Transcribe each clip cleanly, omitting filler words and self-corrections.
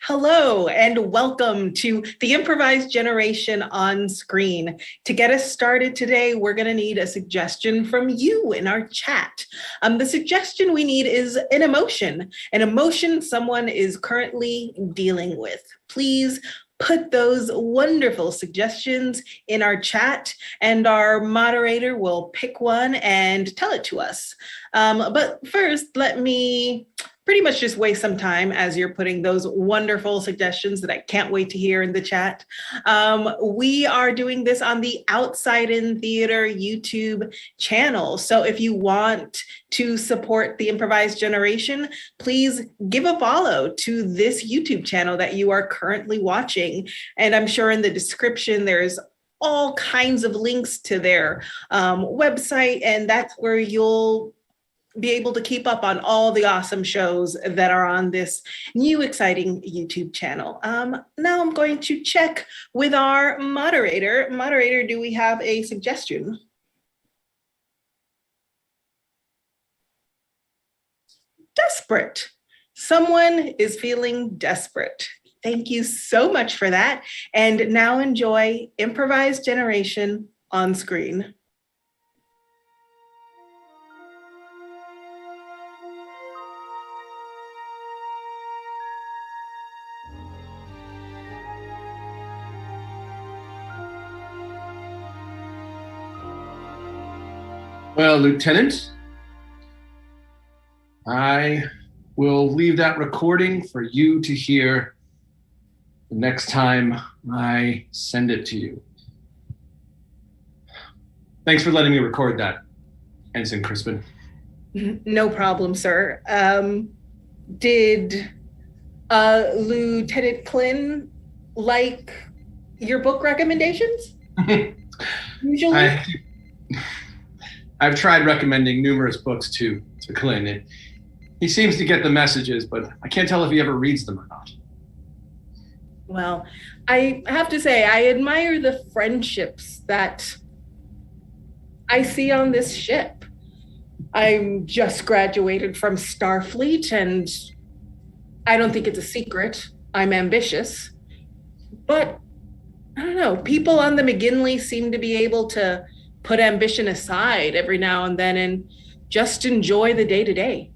Hello and welcome to the Improvised Generation on Screen. To get us started today, we're going to need a suggestion from you in our chat. The suggestion we need is an emotion someone is currently dealing with. Please put those wonderful suggestions in our chat and our moderator will pick one and tell it to us. But first, let me pretty much just waste some time as you're putting those wonderful suggestions that I can't wait to hear in the chat. We are doing this on the Outside in Theater YouTube channel. So if you want to support the Improvised Generation, please give a follow to this YouTube channel that you are currently watching. And I'm sure in the description, there's all kinds of links to their website, and that's where you'll be able to keep up on all the awesome shows that are on this new exciting YouTube channel. Now I'm going to check with our moderator. Moderator, do we have a suggestion? Desperate. Someone is feeling desperate. Thank you so much for that. And now enjoy Improvised Generation on Screen. Well, Lieutenant, I will leave that recording for you to hear the next time I send it to you. Thanks for letting me record that, Ensign Crispin. No problem, sir. Did Lieutenant Klin like your book recommendations? Usually? I've tried recommending numerous books to Klin. He seems to get the messages, but I can't tell if he ever reads them or not. Well, I have to say, I admire the friendships that I see on this ship. I'm just graduated from Starfleet, and I don't think it's a secret. I'm ambitious. But I don't know, people on the McGinley seem to be able to put ambition aside every now and then and just enjoy the day-to-day.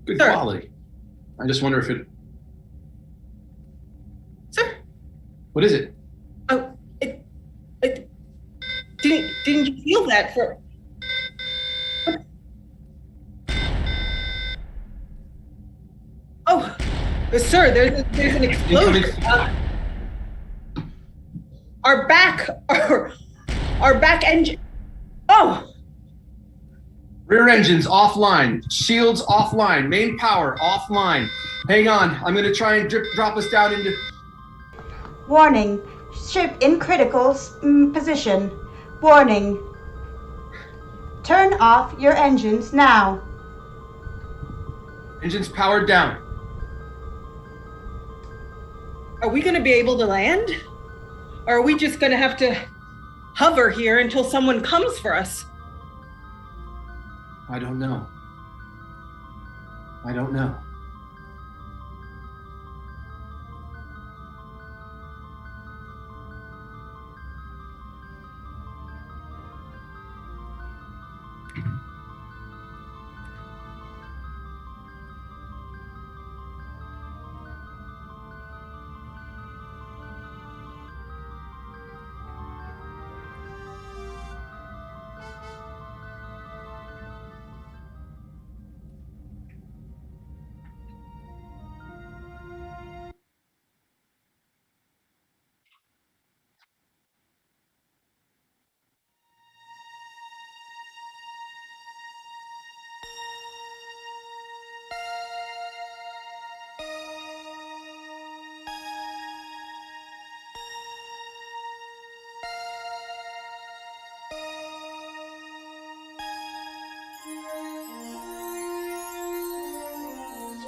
Good Sir. Quality. I just wonder if it... Sir? What is it? Oh, didn't you feel that for... Oh, sir, there's an explosion. Our back engine. Oh! Rear engines offline, shields offline, main power offline. Hang on, I'm gonna try and drop us down into... Warning, ship in critical position. Warning. Turn off your engines now. Engines powered down. Are we gonna be able to land? Or are we just gonna have to hover here until someone comes for us? I don't know. I don't know.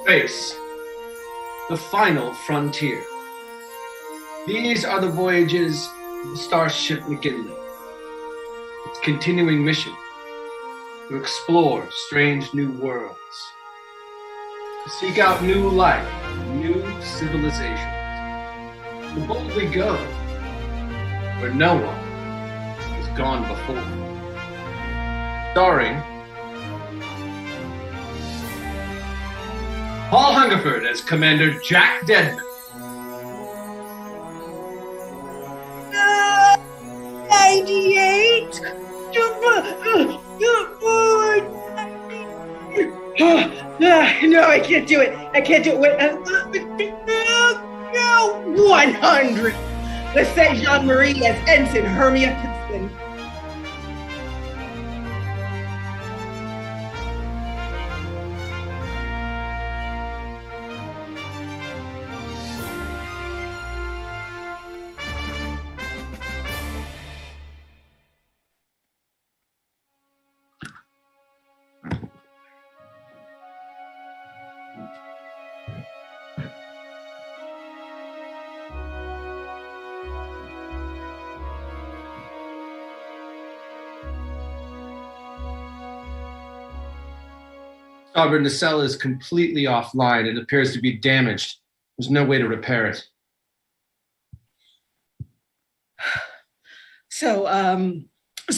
Space, the final frontier. These are the voyages of the Starship McGinley, its continuing mission, to explore strange new worlds, to seek out new life, new civilizations, to boldly go where no one has gone before. Starring Paul Hungerford as Commander Jack Deadman. 98. No, I can't do it. I can't do it. Wait, no, 100. Let's say Jean-Marie as Ensign Hermia Pittston. Starboard nacelle is completely offline. It appears to be damaged. There's no way to repair it. So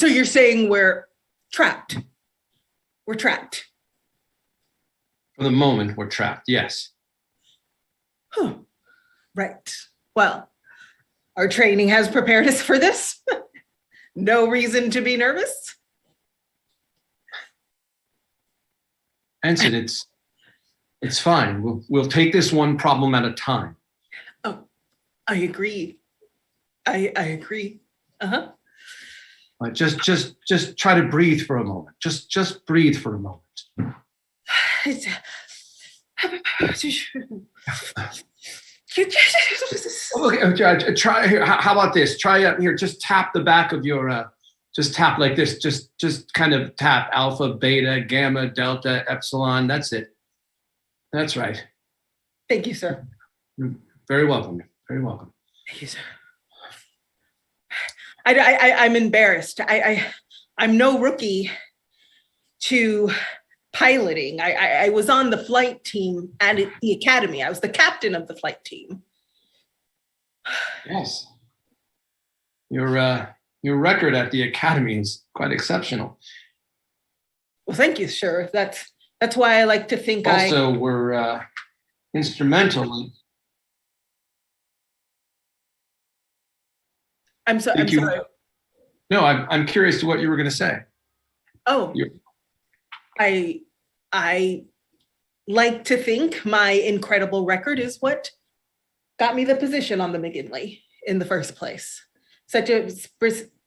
you're saying we're trapped? We're trapped. For the moment, we're trapped, yes. Huh. Right. Well, our training has prepared us for this. No reason to be nervous. Ensign, it's fine. We'll take this one problem at a time. Oh, I agree. I agree. Uh-huh. Just try to breathe for a moment. Just breathe for a moment. Okay, try here. How about this? Try up here. Just tap the back of your. Just tap like this. Just kind of tap alpha, beta, gamma, delta, epsilon. That's it. That's right. Thank you, sir. You're very welcome. Very welcome. Thank you, sir. I'm embarrassed. I'm no rookie to piloting. I was on the flight team at the academy. I was the captain of the flight team. Yes. Your record at the academy is quite exceptional. Well, thank you, sir. That's why I like to think also were instrumental in. I'm sorry. No, I'm curious to what you were going to say. Oh, I like to think my incredible record is what got me the position on the McGinley in the first place. Such a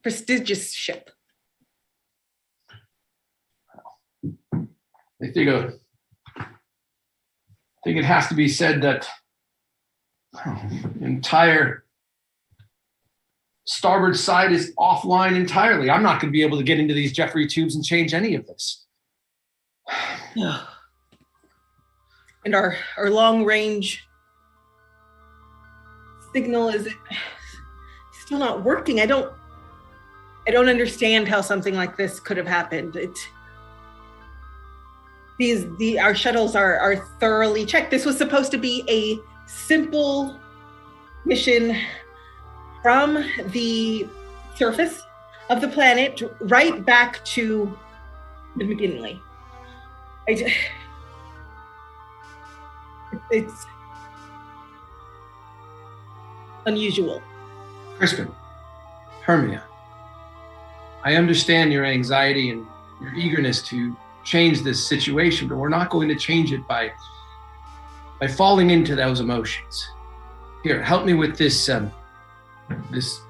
prestigious ship. I think it has to be said that entire starboard side is offline entirely. I'm not going to be able to get into these Jeffrey tubes and change any of this. And our long range signal is still not working. I don't understand how something like this could have happened. Our shuttles are thoroughly checked. This was supposed to be a simple mission from the surface of the planet right back to the McGinley. It's unusual. Crispin, Hermia, I understand your anxiety and your eagerness to change this situation, but we're not going to change it by falling into those emotions. Here, help me with this this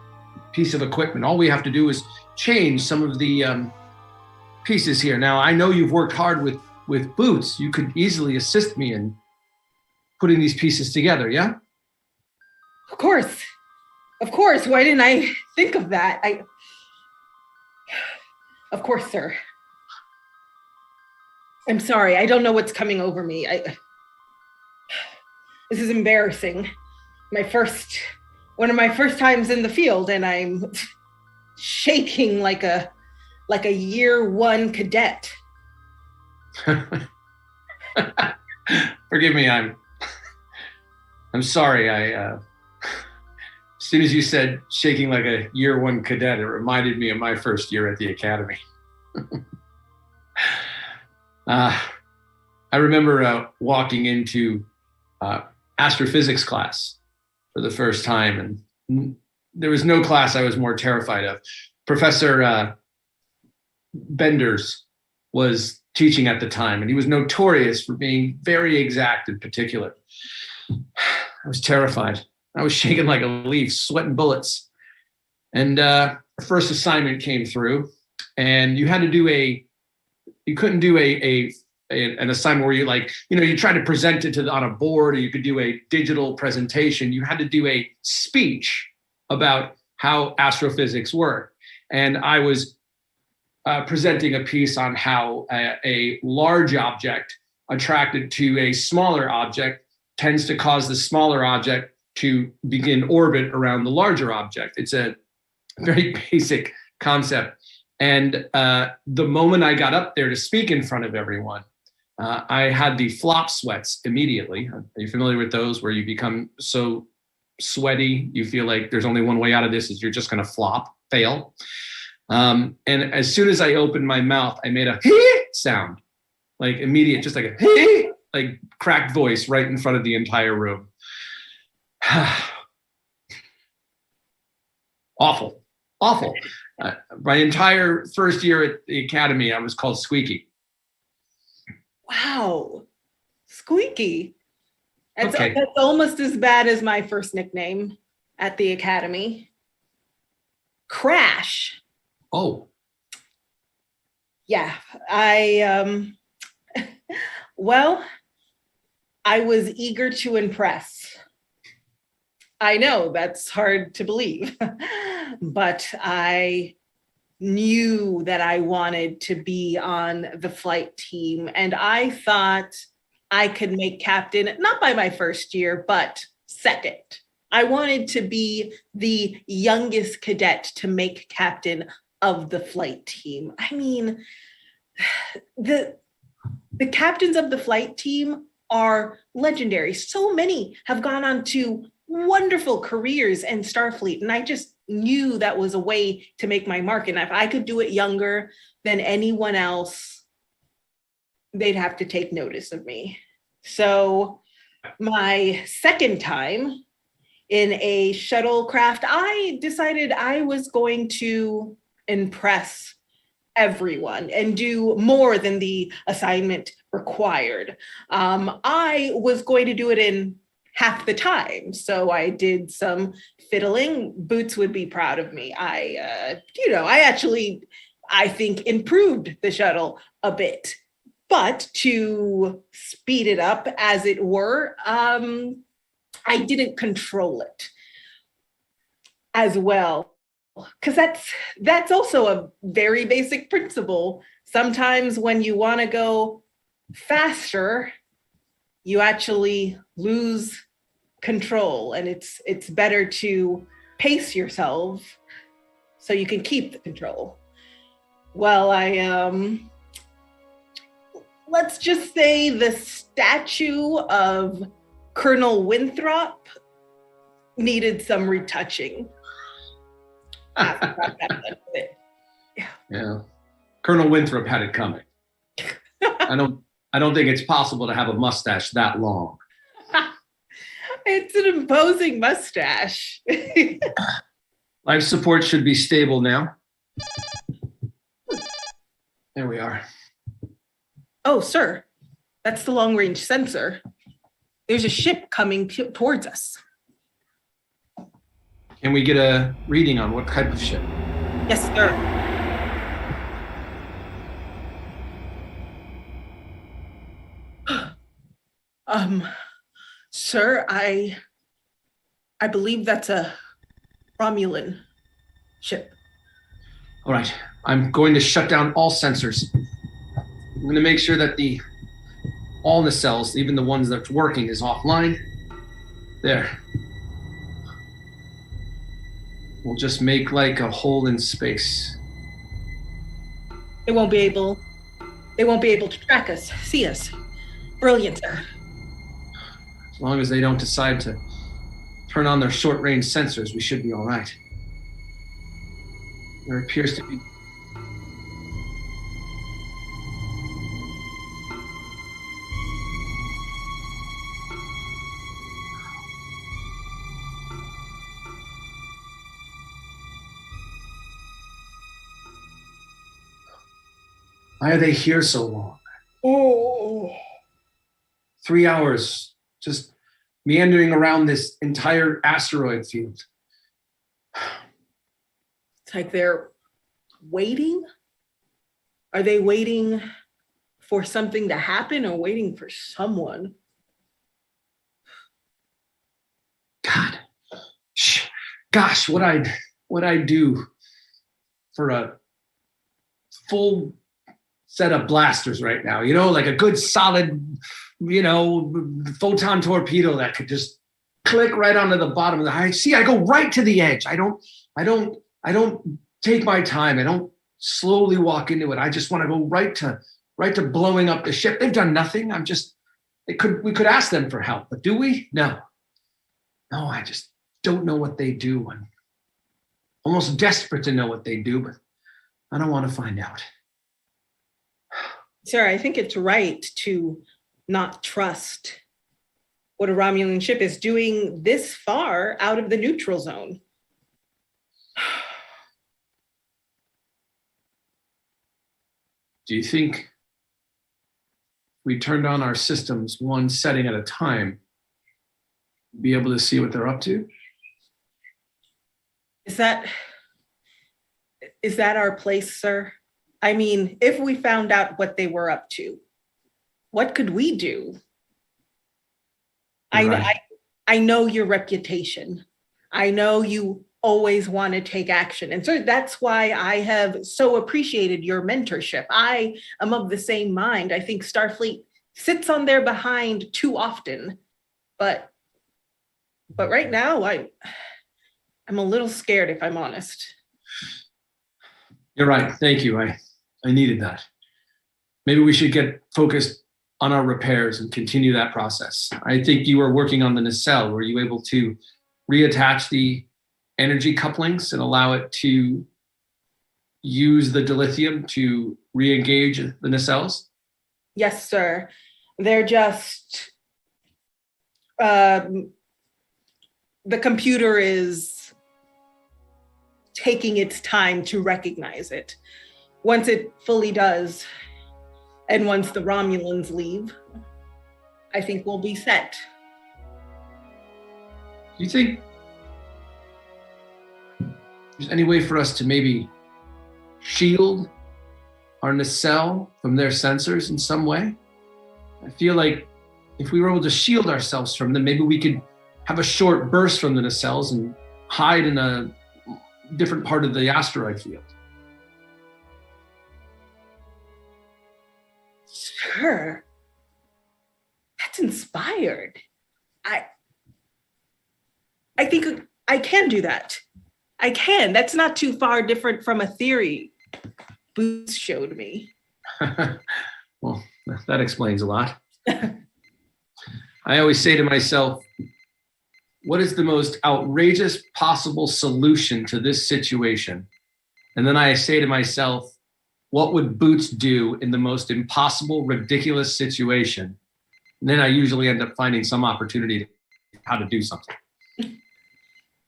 piece of equipment. All we have to do is change some of the pieces here. Now, I know you've worked hard with Boots. You could easily assist me in putting these pieces together, yeah? Of course. Why didn't I think of that? Of course, sir. I'm sorry. I don't know what's coming over me. This is embarrassing. One of my first times in the field, and I'm shaking like a year one cadet. Forgive me, I'm sorry. As soon as you said shaking like a year one cadet, it reminded me of my first year at the academy. I remember walking into astrophysics class for the first time, and there was no class I was more terrified of. Professor Benders was teaching at the time, and he was notorious for being very exact and particular. I was terrified. I was shaking like a leaf, sweating bullets. And our first assignment came through, and you had to do you couldn't do an assignment where you try to present it on a board, or you could do a digital presentation. You had to do a speech about how astrophysics work. And I was presenting a piece on how a large object attracted to a smaller object tends to cause the smaller object to begin orbit around the larger object. It's a very basic concept. And the moment I got up there to speak in front of everyone, I had the flop sweats immediately. Are you familiar with those, where you become so sweaty, you feel like there's only one way out of this, is you're just going to fail. And as soon as I opened my mouth, I made a sound, like immediate, just like a like cracked voice right in front of the entire room. Awful. My entire first year at the academy, I was called Squeaky. Wow. Squeaky. That's Okay. almost as bad as my first nickname at the academy. Crash. Oh. Yeah, well, I was eager to impress. I know that's hard to believe, but I knew that I wanted to be on the flight team, and I thought I could make captain, not by my first year, but second. I wanted to be the youngest cadet to make captain of the flight team. I mean, the captains of the flight team are legendary. So many have gone on to wonderful careers in Starfleet, and I just knew that was a way to make my mark. And if I could do it younger than anyone else, they'd have to take notice of me. So my second time in a shuttlecraft, I decided I was going to impress everyone and do more than the assignment required. I was going to do it in half the time. So I did some fiddling. Boots would be proud of me. I think improved the shuttle a bit, but to speed it up, as it were, I didn't control it as well. Because that's also a very basic principle. Sometimes when you want to go faster, you actually lose control, and it's better to pace yourself so you can keep the control. Well, let's just say the statue of Colonel Winthrop needed some retouching. Yeah. Colonel Winthrop had it coming. I don't think it's possible to have a mustache that long. It's an imposing mustache. Life support should be stable now. There we are. Oh, sir, that's the long-range sensor. There's a ship coming towards us. Can we get a reading on what type of ship? Yes, sir. Sir, I believe that's a Romulan ship. All right, I'm going to shut down all sensors. I'm going to make sure that all the cells, even the ones that's working, is offline. There. We'll just make like a hole in space. It won't be able They won't be able to track us, see us. Brilliant, sir. As long as they don't decide to turn on their short-range sensors, we should be all right. There appears to be... Why are they here so long? Oh. 3 hours just meandering around this entire asteroid field. It's like they're waiting. Are they waiting for something to happen or waiting for someone? God, gosh, what I'd do for a full set of blasters right now, you know, like a good solid, you know, photon torpedo that could just click right onto the bottom of the high. See, I go right to the edge. I don't take my time. I don't slowly walk into it. I just want to go right to blowing up the ship. They've done nothing. We could ask them for help, but do we? No, I just don't know what they do. I'm almost desperate to know what they do, but I don't want to find out. Sir, I think it's right to not trust what a Romulan ship is doing this far out of the neutral zone. Do you think we turned on our systems one setting at a time, be able to see what they're up to? Is that our place, sir? I mean, if we found out what they were up to, what could we do? Right. I know your reputation. I know you always want to take action. And so that's why I have so appreciated your mentorship. I am of the same mind. I think Starfleet sits on their behind too often. But right now, I'm a little scared, if I'm honest. You're right. Thank you. I needed that. Maybe we should get focused on our repairs and continue that process. I think you were working on the nacelle. Were you able to reattach the energy couplings and allow it to use the dilithium to re-engage the nacelles? Yes, sir. They're just, the computer is taking its time to recognize it. Once it fully does, and once the Romulans leave, I think we'll be set. Do you think there's any way for us to maybe shield our nacelle from their sensors in some way? I feel like if we were able to shield ourselves from them, maybe we could have a short burst from the nacelles and hide in a different part of the asteroid field. Sure. That's inspired. I think I can do that. I can. That's not too far different from a theory Boots showed me. Well, that explains a lot. I always say to myself, what is the most outrageous possible solution to this situation? And then I say to myself, what would Boots do in the most impossible, ridiculous situation? And then I usually end up finding some opportunity to how to do something.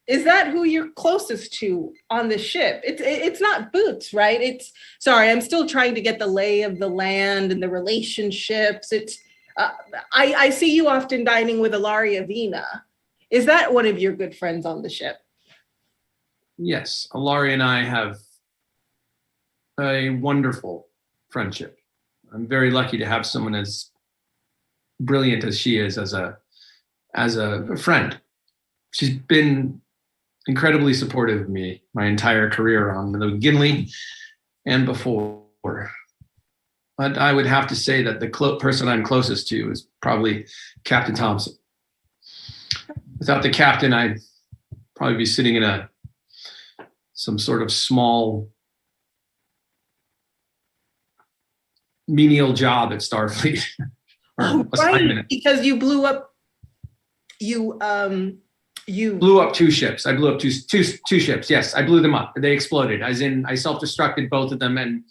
Is that who you're closest to on the ship? It's not Boots, right? Sorry, I'm still trying to get the lay of the land and the relationships. I see you often dining with Ilaria Vina. Is that one of your good friends on the ship? Yes, Ilaria and I have a wonderful friendship. I'm very lucky to have someone as brilliant as she is as a friend. She's been incredibly supportive of me my entire career on the McGinley and before. But I would have to say that the person I'm closest to is probably Captain Thompson. Without the captain, I'd probably be sitting in some sort of small menial job at Starfleet. Right, because you blew up, you blew up 2 ships. I blew up two ships. Yes, I blew them up. They exploded, as in I self-destructed both of them, and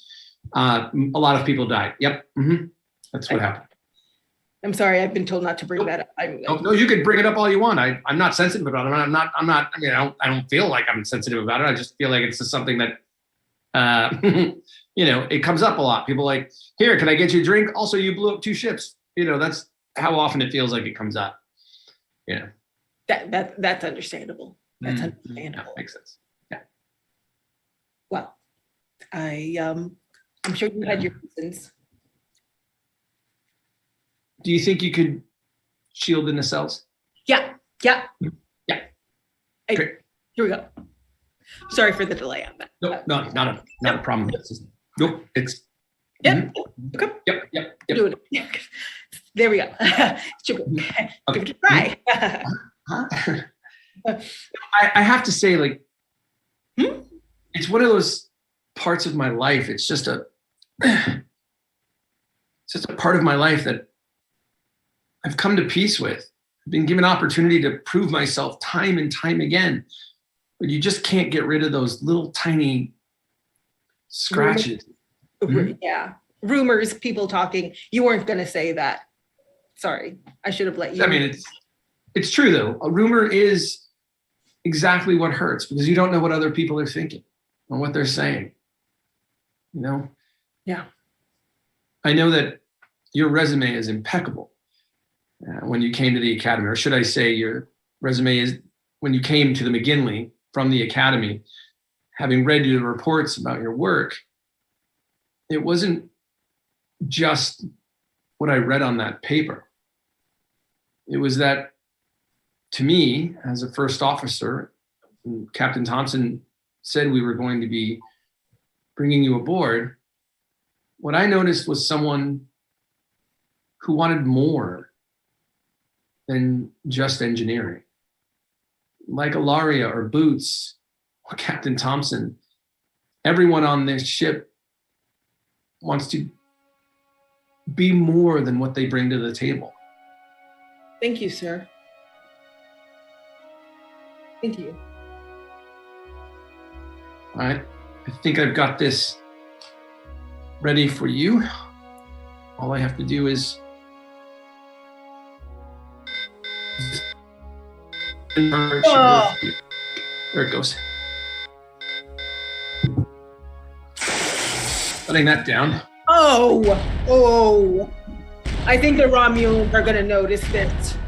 a lot of people died. Yep, that's what happened. I'm sorry, I've been told not to bring that up. No, you can bring it up all you want. I'm not sensitive about it. I'm not. I mean, I don't feel like I'm sensitive about it. I just feel like it's just something that, it comes up a lot. People are like, here, can I get you a drink? Also, you blew up 2 ships. That's how often it feels like it comes up. That's understandable. That's understandable. Yeah, makes sense. Yeah. Well, I'm sure you had your reasons. Do you think you could shield in the cells? Yeah. Great. Here we go. Sorry for the delay on that. Nope, not a problem. Nope, it's. Yep. Okay. Yep. Do it. There we go. Give it a try. I have to say, like, it's one of those parts of my life. It's just a part of my life that I've come to peace with. I've been given opportunity to prove myself time and time again, but you just can't get rid of those little tiny scratches. Yeah. Rumors, people talking. You weren't going to say that. Sorry. I should have let you. I mean, it's true, though. A rumor is exactly what hurts, because you don't know what other people are thinking or what they're saying. Yeah. I know that your resume is impeccable when you came to the Academy, or should I say your resume is when you came to the McGinley from the Academy. Having read your reports about your work, it wasn't just what I read on that paper. It was that, to me, as a first officer, Captain Thompson said we were going to be bringing you aboard. What I noticed was someone who wanted more than just engineering. Like Ilaria or Boots or Captain Thompson, everyone on this ship wants to be more than what they bring to the table. Thank you, sir. Thank you. All right, I think I've got this ready for you. All I have to do is there it goes. Letting that down. Oh. I think the Romulans are going to notice this.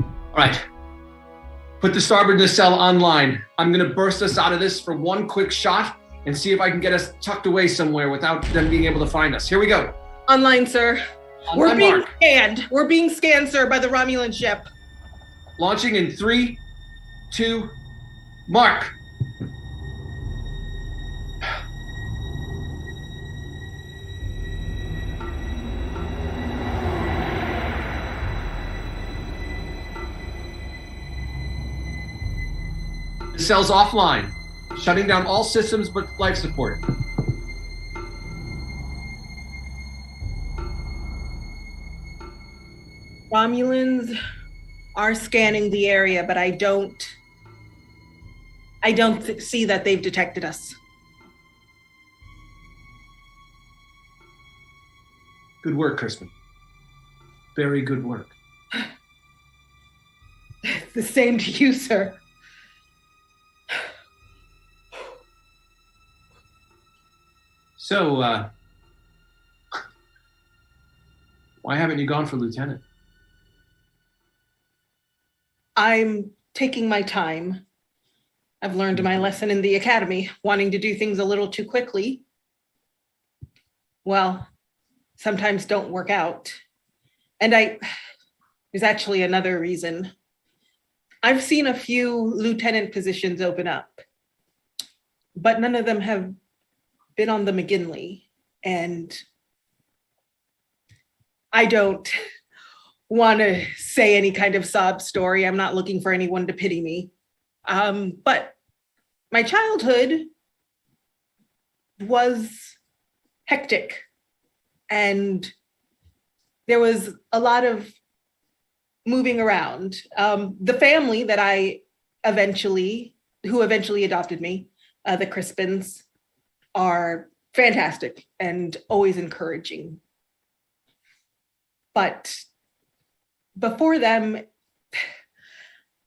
All right. Put the starboard nacelle online. I'm going to burst us out of this for one quick shot and see if I can get us tucked away somewhere without them being able to find us. Here we go. Online, sir. We're being scanned. We're being scanned, sir, by the Romulan ship. Launching in 3, 2, mark. The cell's offline, shutting down all systems but life support. Romulans are scanning the area, but I don't see that they've detected us. Good work, Crispin. Very good work. The same to you, sir. So, why haven't you gone for lieutenant? I'm taking my time. I've learned my lesson in the academy, wanting to do things a little too quickly. Well, sometimes don't work out. And there's actually another reason. I've seen a few lieutenant positions open up, but none of them have been on the McGinley. And I don't want to say any kind of sob story. I'm not looking for anyone to pity me. But my childhood was hectic. And there was a lot of moving around. The family that who eventually adopted me, the Crispins, are fantastic and always encouraging. But before them,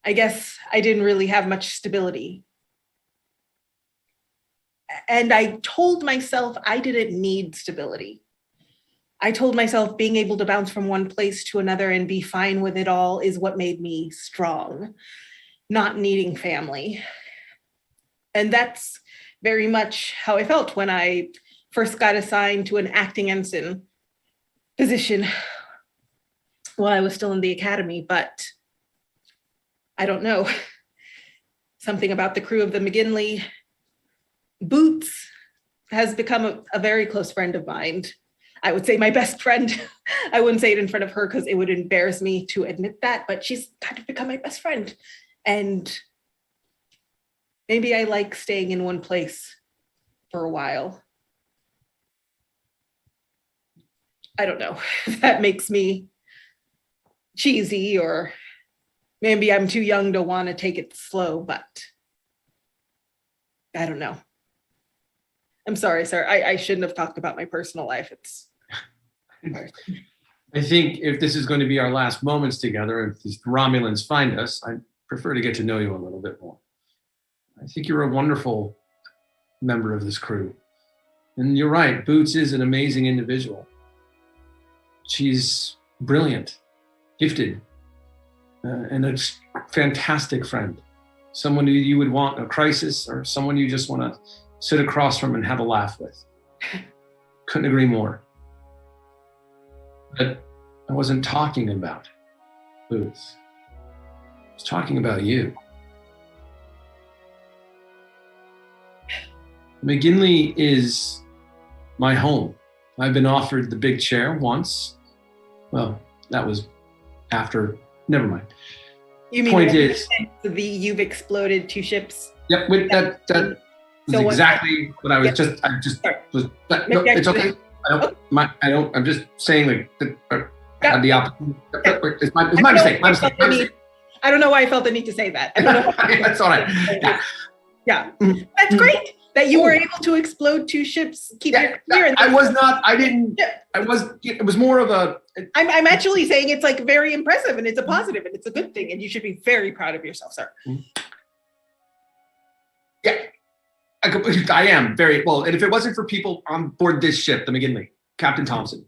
I guess I didn't really have much stability. And I told myself I didn't need stability. I told myself being able to bounce from one place to another and be fine with it all is what made me strong, not needing family. And that's very much how I felt when I first got assigned to an acting ensign position while I was still in the academy. But I don't know, something about the crew of the McGinley. Boots has become a very close friend of mine. I would say my best friend. I wouldn't say it in front of her because it would embarrass me to admit that, but she's kind of become my best friend. And maybe I like staying in one place for a while. I don't know if that makes me cheesy, or maybe I'm too young to want to take it slow, but I don't know. I'm sorry, sir. I shouldn't have talked about my personal life. I think if this is going to be our last moments together, if these Romulans find us, I prefer to get to know you a little bit more. I think you're a wonderful member of this crew. And you're right, Boots is an amazing individual. She's brilliant, gifted, and a fantastic friend. Someone who you would want in a crisis, or someone you just want to sit across from and have a laugh with. Couldn't agree more. But I wasn't talking about Boots. I was talking about you. McGinley is my home. I've been offered the big chair once. Well, that was after, never mind. You mean point is, you've exploded two ships? Yep, that was exactly what I was just, no, it's okay. I'm just saying that had the opportunity. It's my mistake. I don't know why I felt the need to say that. I don't know. That's all right. Yeah. That's great that you were able to explode two ships. Keep your clearance. I was not. I didn't. It was more of a. I'm actually saying it's like very impressive, and it's a positive, and it's a good thing, and you should be very proud of yourself, sir. Yeah, I am very well. And if it wasn't for people on board this ship, the McGinley, Captain Thompson,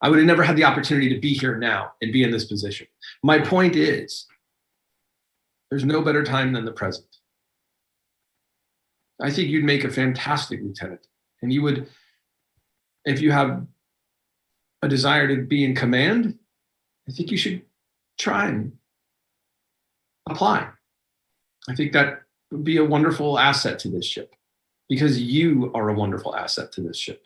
I would have never had the opportunity to be here now and be in this position. My point is, there's no better time than the present. I think you'd make a fantastic lieutenant, and you would, if you have a desire to be in command, I think you should try and apply. I think that would be a wonderful asset to this ship, because you are a wonderful asset to this ship.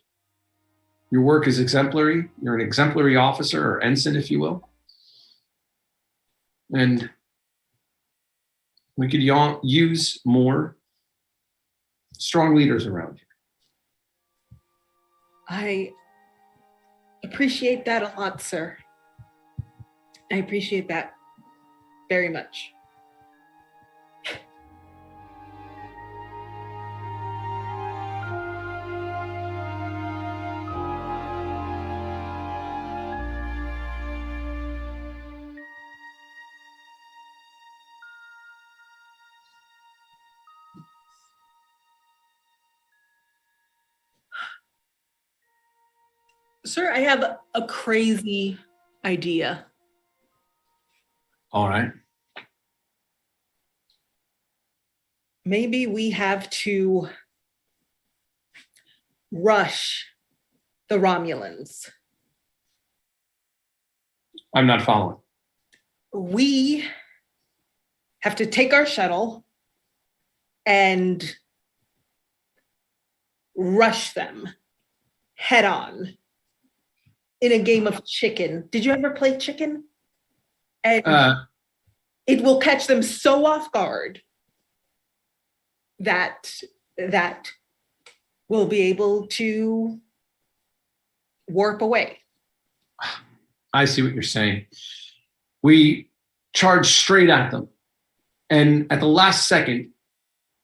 Your work is exemplary. You're an exemplary officer, or ensign, if you will. And we could use more strong leaders around here. I appreciate that a lot, sir. I appreciate that very much. Sir, I have a crazy idea. All right. Maybe we have to rush the Romulans. I'm not following. We have to take our shuttle and rush them head on in a game of chicken. Did you ever play chicken? And it will catch them so off guard that we'll be able to warp away. I see what you're saying. We charge straight at them, and at the last second,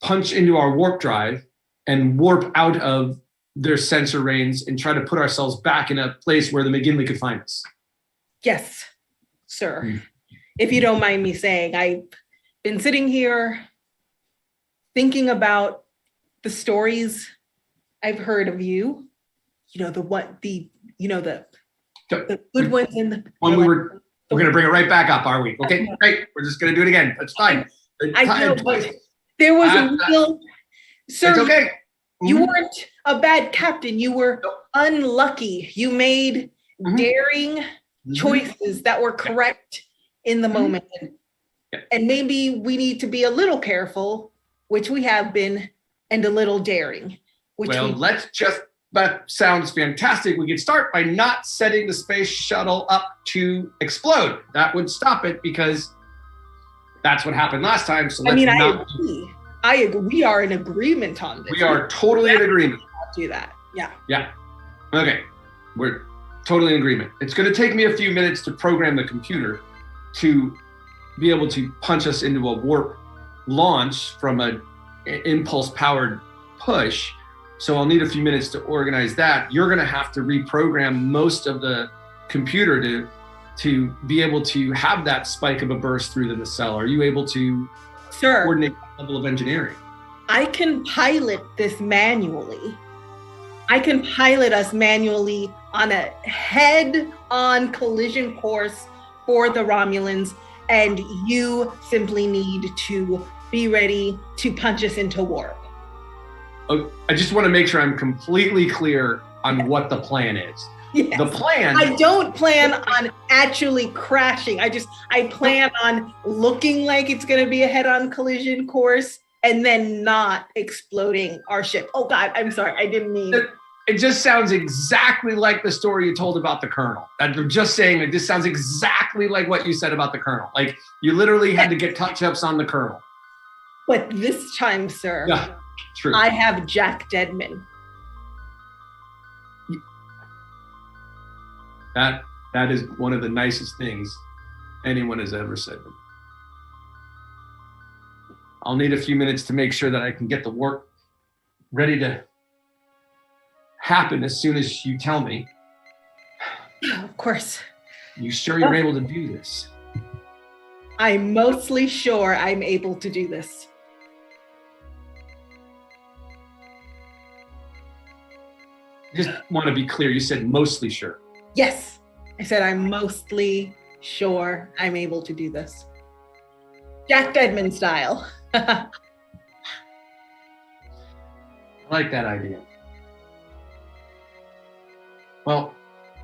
punch into our warp drive and warp out of their sensor range and try to put ourselves back in a place where the McGinley could find us. Yes, sir. If you don't mind me saying, I've been sitting here thinking about the stories I've heard of you. You know, the good ones and the when we're going to bring it right back up, are we? Okay, great. We're just going to do it again. That's fine. I know, but there was a real, sir. It's okay. You weren't a bad captain. You were unlucky. You made daring choices that were correct in the moment. And maybe we need to be a little careful, which we have been, and a little daring. That sounds fantastic. We could start by not setting the space shuttle up to explode. That would stop it, because that's what happened last time. So let's I agree. We are in agreement on this. We are totally in agreement. Do that. Yeah. Yeah. Okay. We're totally in agreement. It's going to take me a few minutes to program the computer to be able to punch us into a warp launch from an impulse-powered push. So I'll need a few minutes to organize that. You're going to have to reprogram most of the computer to be able to have that spike of a burst through the nacelle. Are you able to coordinate that level of engineering? I can pilot this manually. I can pilot us manually on a head-on collision course for the Romulans, and you simply need to be ready to punch us into warp. Oh, I just want to make sure I'm completely clear on what the plan is. Yes. The plan. I don't plan on actually crashing. I plan on looking like it's going to be a head-on collision course and then not exploding our ship. Oh God, I'm sorry. I didn't mean. It just sounds exactly like the story you told about the Colonel. I'm just saying it just sounds exactly like what you said about the Colonel. Like you literally had to get touch-ups on the Colonel. But this time, sir, yeah, true. I have Jack Deadman. That is one of the nicest things anyone has ever said to me. I'll need a few minutes to make sure that I can get the work ready to happen as soon as you tell me. Of course. You sure you're able to do this? I'm mostly sure I'm able to do this. Just want to be clear. You said mostly sure. Yes. I said I'm mostly sure I'm able to do this. Jack Deadman style. I like that idea. Well,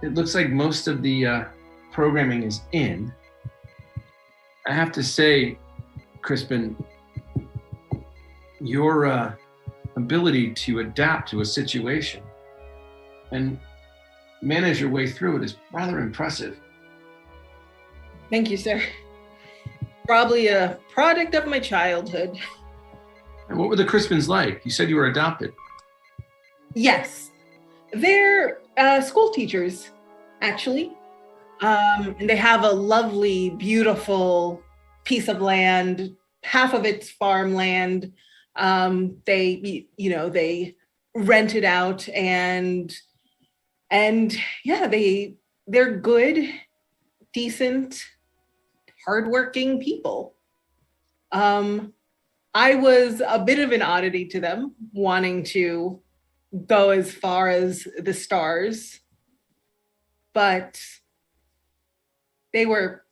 it looks like most of the programming is in. I have to say, Crispin, your ability to adapt to a situation and manage your way through it is rather impressive. Thank you, sir. Probably a product of my childhood. And what were the Crispins like? You said you were adopted. Yes. They're school teachers, actually. And they have a lovely, beautiful piece of land. Half of it's farmland. They rent it out, and yeah, they're good, decent, hardworking people. I was a bit of an oddity to them, wanting to go as far as the stars, but they were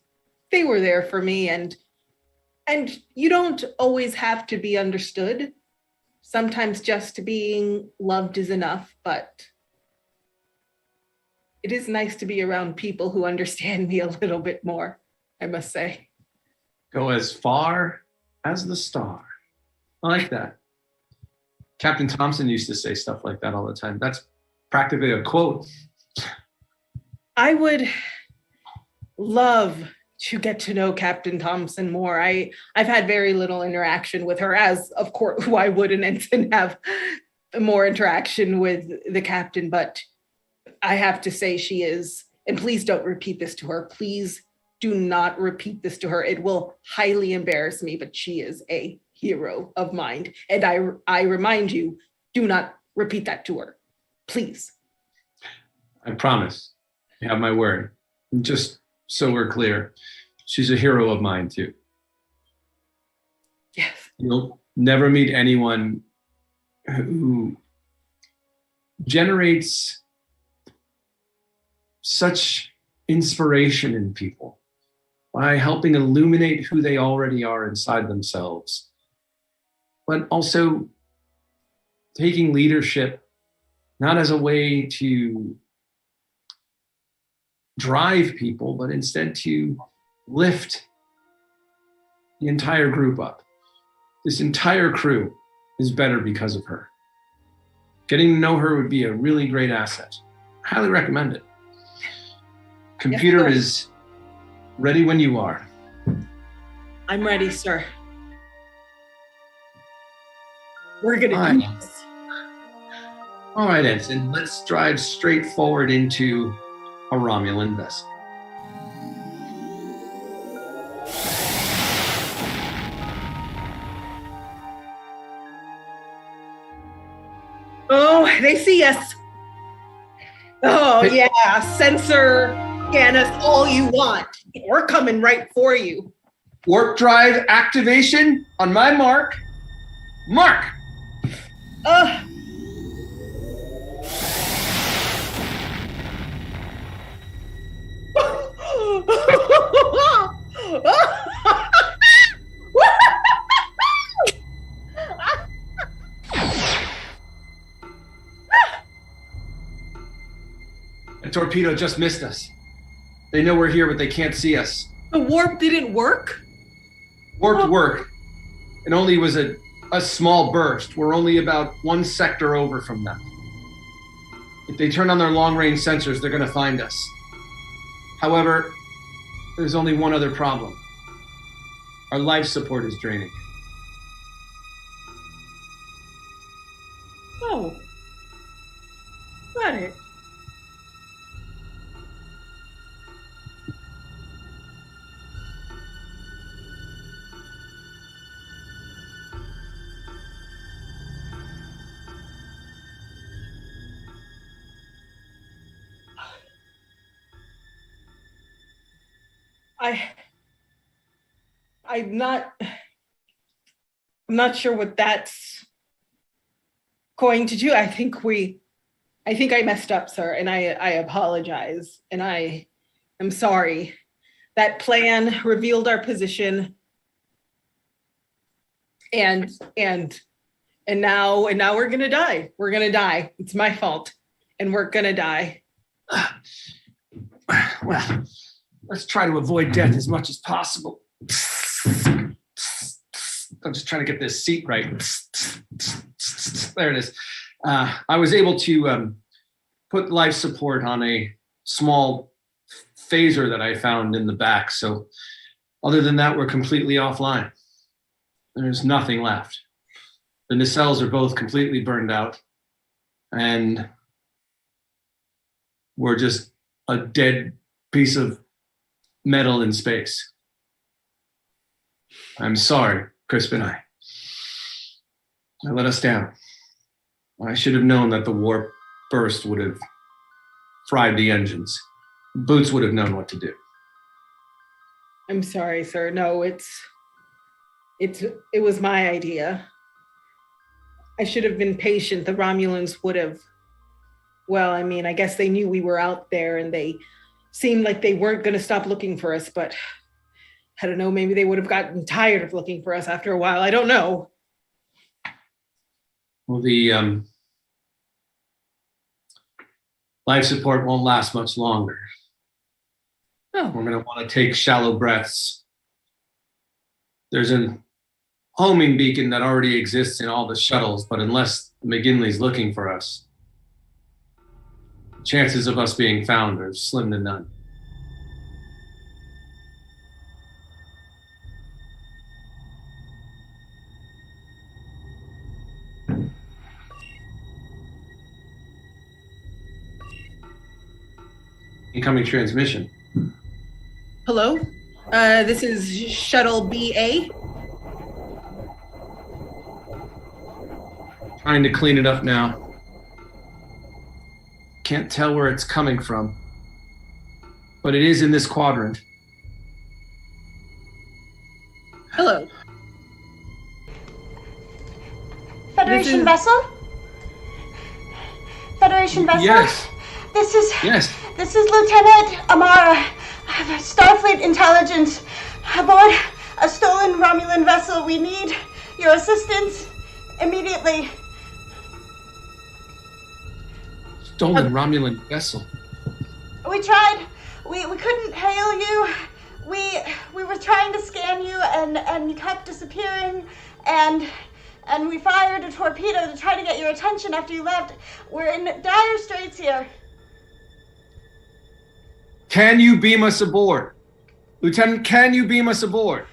there for me, and you don't always have to be understood. Sometimes just being loved is enough, but it is nice to be around people who understand me a little bit more, I must say. Go as far as the star. I like that. Captain Thompson used to say stuff like that all the time. That's practically a quote. I would love to get to know Captain Thompson more. I've had very little interaction with her, as of course, why would an ensign have more interaction with the captain? But I have to say she is, and please don't repeat this to her. Please do not repeat this to her. It will highly embarrass me, but she is a hero of mine. And I remind you, do not repeat that to her, please. I promise. You have my word. And just so we're clear, she's a hero of mine too. Yes. You'll never meet anyone who generates such inspiration in people by helping illuminate who they already are inside themselves, but also taking leadership not as a way to drive people, but instead to lift the entire group up. This entire crew is better because of her. Getting to know her would be a really great asset. Highly recommend it. Computer is ready when you are. I'm ready, sir. We're gonna do this. All right, Ensign, let's drive straight forward into a Romulan vessel. Oh, they see us. Oh, yeah, sensor, scan us all you want. We're coming right for you. Warp drive activation on my mark. Mark! A torpedo just missed us. They know we're here, but they can't see us. The warp didn't work? Warped work. It only was a small burst. We're only about one sector over from them. If they turn on their long-range sensors, they're going to find us. However, there's only one other problem. Our life support is draining. Oh. Got it. I'm not sure what that's going to do. I think I messed up, sir, and I apologize, and I am sorry. That plan revealed our position, and now we're gonna die. We're gonna die. It's my fault, and we're gonna die. Well, let's try to avoid death as much as possible. I'm just trying to get this seat right. There it is. I was able to put life support on a small phaser that I found in the back. So other than that, we're completely offline. There's nothing left. The nacelles are both completely burned out. And we're just a dead piece of metal in space. I'm sorry, Crispin. I let us down. I should have known that the warp burst would have fried the engines. Boots would have known what to do. I'm sorry, sir. No, it was my idea. I should have been patient. The Romulans would have, well, I mean, I guess they knew we were out there and they seemed like they weren't going to stop looking for us, but I don't know, maybe they would have gotten tired of looking for us after a while. I don't know. Well, the life support won't last much longer. Oh. We're going to want to take shallow breaths. There's a homing beacon that already exists in all the shuttles, but unless McGinley's looking for us, chances of us being found are slim to none. Incoming transmission. Hello? This is Shuttle BA. Trying to clean it up now. Can't tell where it's coming from, but it is in this quadrant. Hello. Federation vessel? Federation vessel? Yes. This is Lieutenant Amara, Starfleet Intelligence, aboard a stolen Romulan vessel. We need your assistance immediately. Stolen Romulan vessel. We tried. We couldn't hail you. We were trying to scan you and you kept disappearing and we fired a torpedo to try to get your attention after you left. We're in dire straits here. Can you beam us aboard? Lieutenant, can you beam us aboard?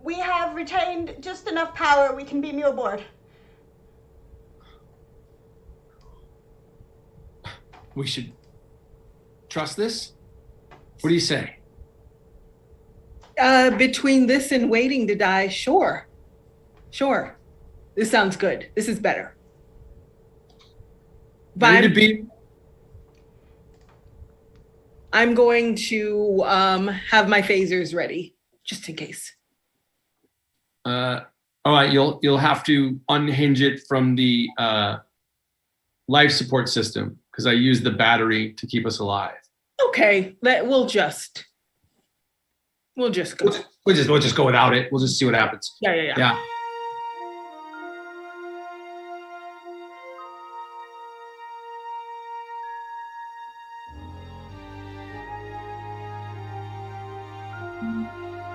We have retained just enough power. We can beam you aboard. We should trust this? What do you say? Between this and waiting to die, sure. Sure. This sounds good. This is better. Ready to beam? I'm going to have my phasers ready, just in case. All right, you'll have to unhinge it from the life support system because I use the battery to keep us alive. Okay, we'll just go. We'll just go without it. We'll just see what happens. Yeah.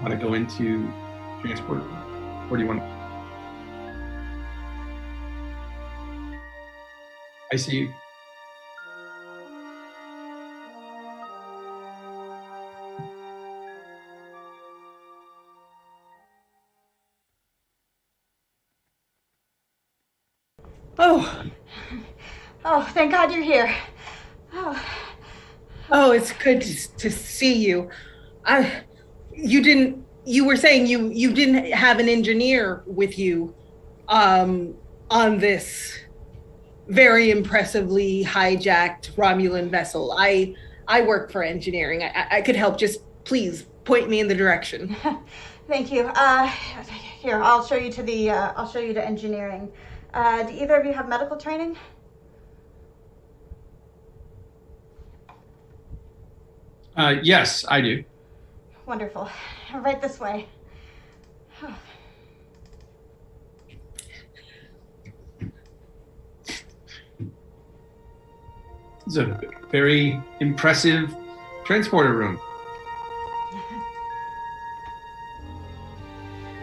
Want to go into transport? Or do you want to? I see you. Oh, thank God you're here. Oh, it's good to see you. You were saying you didn't have an engineer with you on this very impressively hijacked Romulan vessel. I work for engineering. I could help. Just please point me in the direction. Thank you. Here, I'll show you to engineering. Do either of you have medical training? Yes, I do. Wonderful. Right this way. It's a very impressive transporter room.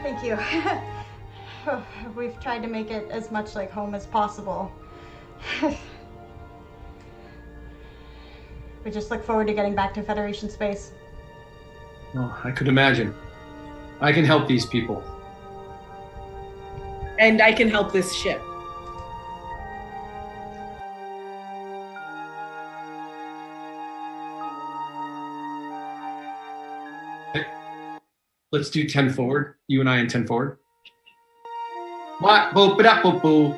Thank you. We've tried to make it as much like home as possible. We just look forward to getting back to Federation space. Well, I could imagine. I can help these people. And I can help this ship. Let's do 10 forward. You and I in 10 forward. What? Boop it up, boop boo.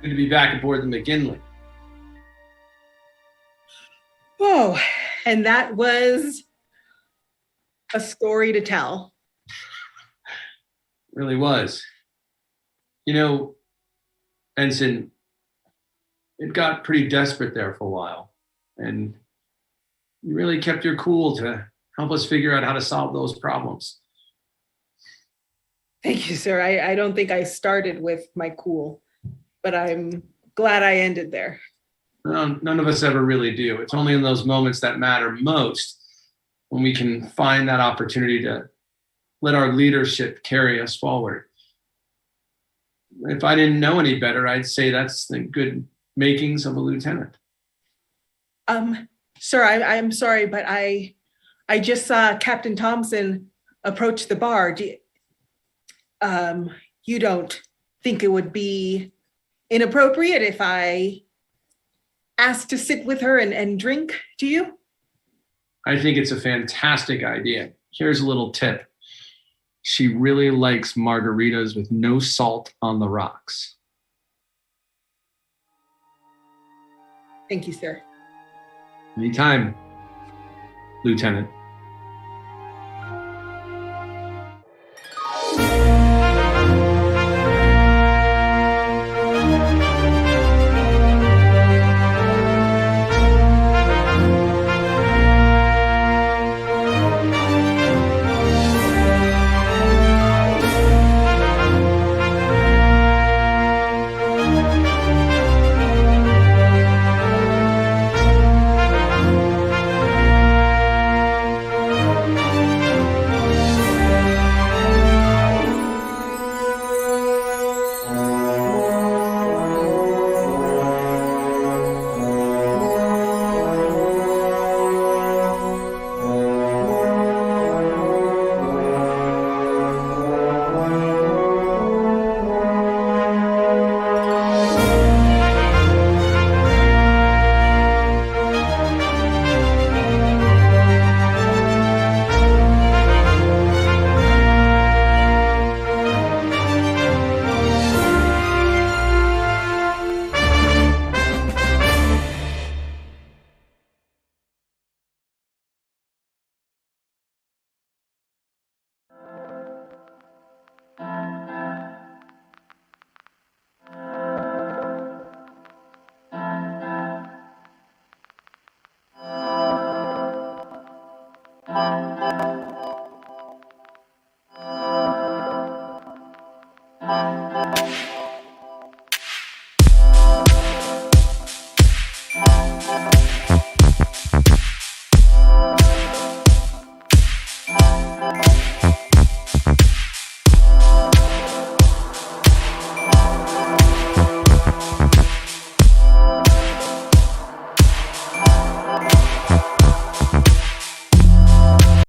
Good to be back aboard the McGinley. Oh, and that was a story to tell. Really was. You know, Ensign, it got pretty desperate there for a while. And you really kept your cool to help us figure out how to solve those problems. Thank you, sir. I don't think I started with my cool, but I'm glad I ended there. No, none of us ever really do. It's only in those moments that matter most when we can find that opportunity to let our leadership carry us forward. If I didn't know any better, I'd say that's the good makings of a lieutenant. Sir, I'm sorry, but I I just saw Captain Thompson approach the bar. You don't think it would be inappropriate if I asked to sit with her and drink, do you? I think it's a fantastic idea. Here's a little tip. She really likes margaritas with no salt on the rocks. Thank you, sir. Anytime, Lieutenant.